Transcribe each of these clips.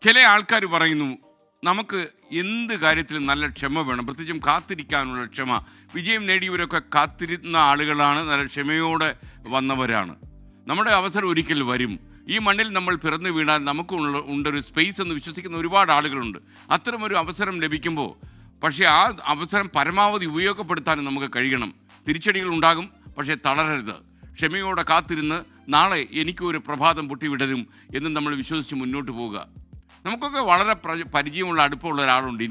ചില ആൾക്കാർ പറയുന്നു നമുക്ക് എന്ത് കാര്യത്തിലും നല്ല ക്ഷമ വേണം, പ്രത്യേകിച്ചും കാത്തിരിക്കാനുള്ള ക്ഷമ. വിജയം നേടിയവരൊക്കെ കാത്തിരുന്ന ആളുകളാണ്, നല്ല ക്ഷമയോടെ വന്നവരാണ്. നമ്മുടെ അവസരം ഒരിക്കൽ വരും. ഈ മണ്ണിൽ നമ്മൾ പിറന്നു വീണാൽ ഉണ്ടൊരു സ്പേസ് എന്ന് വിശ്വസിക്കുന്ന ഒരുപാട് ആളുകളുണ്ട്. അത്തരമൊരു അവസരം ലഭിക്കുമ്പോൾ പക്ഷേ ആ അവസരം പരമാവധി ഉപയോഗപ്പെടുത്താനും നമുക്ക് കഴിയണം. തിരിച്ചടികൾ ഉണ്ടാകും, പക്ഷേ തളരരുത്. ക്ഷമയോടെ കാത്തിരുന്ന് നാളെ എനിക്കൊരു പ്രഭാതം പൊട്ടിവിടരും എന്ന് നമ്മൾ വിശ്വസിച്ച് മുന്നോട്ട് പോവുക. നമുക്കൊക്കെ വളരെ പരിചയമുള്ള അടുപ്പമുള്ള ഒരാളുണ്ട്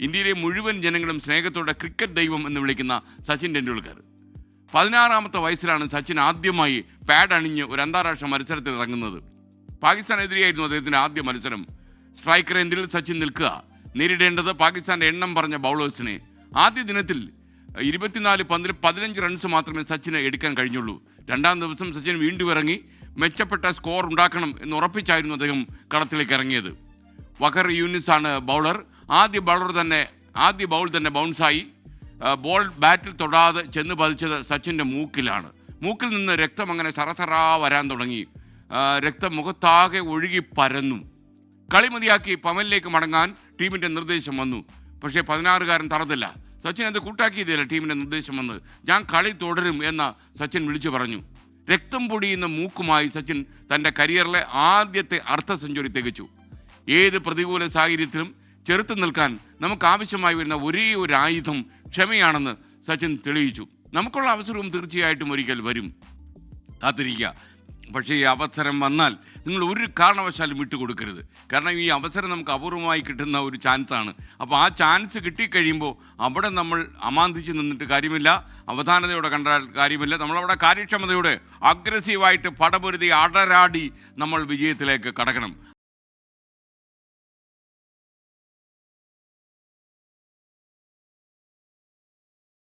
ഇന്ത്യയിലെ മുഴുവൻ ജനങ്ങളും സ്നേഹത്തോടെ ക്രിക്കറ്റ് ദൈവം എന്ന് വിളിക്കുന്ന സച്ചിൻ ടെണ്ടുൽക്കർ. 16-ാമത്തെ വയസ്സിലാണ് സച്ചിൻ ആദ്യമായി പാഡ് അണിഞ്ഞ് ഒരു അന്താരാഷ്ട്ര മത്സരത്തിൽ ഇറങ്ങുന്നത്. പാകിസ്ഥാനെതിരെയായിരുന്നു അദ്ദേഹത്തിൻ്റെ ആദ്യ മത്സരം. സ്ട്രൈക്കർ എൻഡിൽ സച്ചിൻ നിൽക്കുക, നേരിടേണ്ടത് പാകിസ്ഥാൻ്റെ എണ്ണം പറഞ്ഞ ബൗളേഴ്സിനെ. ആദ്യ ദിനത്തിൽ 24 പന്തിൽ 15 റൺസ് മാത്രമേ സച്ചിന് എടുക്കാൻ കഴിഞ്ഞുള്ളൂ. രണ്ടാം ദിവസം സച്ചിൻ വീണ്ടും ഇറങ്ങി മെച്ചപ്പെട്ട സ്കോർ ഉണ്ടാക്കണം എന്ന് ഉറപ്പിച്ചായിരുന്നു അദ്ദേഹം കളത്തിലേക്ക് ഇറങ്ങിയത്. വഖർ യൂനിസ് ആണ് ബൗളർ. ആദ്യ ബൗൾ തന്നെ ബൗൺസായി. ബോൾ ബാറ്റിൽ തൊടാതെ ചെന്ന് പതിച്ചത് സച്ചിൻ്റെ മൂക്കിലാണ്. മൂക്കിൽ നിന്ന് രക്തം അങ്ങനെ സറസറാ വരാൻ തുടങ്ങി. രക്തം മുഖത്താകെ ഒഴുകി പരന്നു. കളി മതിയാക്കി പവനിലേക്ക് മടങ്ങാൻ ടീമിൻ്റെ നിർദ്ദേശം വന്നു. പക്ഷേ 16-കാരൻ തറന്നില്ല. സച്ചിൻ അത് കൂട്ടാക്കിയതല്ല ടീമിൻ്റെ നിർദ്ദേശം വന്നത്. ഞാൻ കളി തുടരും എന്ന സച്ചിൻ വിളിച്ചു പറഞ്ഞു. രക്തം പൊടിയുന്ന മൂക്കുമായി സച്ചിൻ തൻ്റെ കരിയറിലെ ആദ്യത്തെ അർദ്ധ സെഞ്ചുറി തികച്ചു. ഏത് പ്രതികൂല സാഹചര്യത്തിലും ചെറുത്തു നിൽക്കാൻ നമുക്ക് ആവശ്യമായി വരുന്ന ഒരേ ഒരു ആയുധം ക്ഷമയാണെന്ന് സച്ചിൻ തെളിയിച്ചു. നമുക്കുള്ള അവസരവും തീർച്ചയായിട്ടും ഒരിക്കൽ വരും, കാത്തിരിക്കുക. പക്ഷേ ഈ അവസരം വന്നാൽ നിങ്ങൾ ഒരു കാരണവശാലും വിട്ടുകൊടുക്കരുത്. കാരണം ഈ അവസരം നമുക്ക് അപൂർവമായി കിട്ടുന്ന ഒരു ചാൻസാണ്. അപ്പോൾ ആ ചാൻസ് കിട്ടിക്കഴിയുമ്പോൾ അവിടെ നമ്മൾ അമാന്തിച്ച് നിന്നിട്ട് കാര്യമില്ല, അവധാനതയോടെ കണ്ടാൽ കാര്യമില്ല. നമ്മളവിടെ കാര്യക്ഷമതയോടെ അഗ്രസീവായിട്ട് പടപൊരുതി അടരാടി നമ്മൾ വിജയത്തിലേക്ക് കടക്കണം.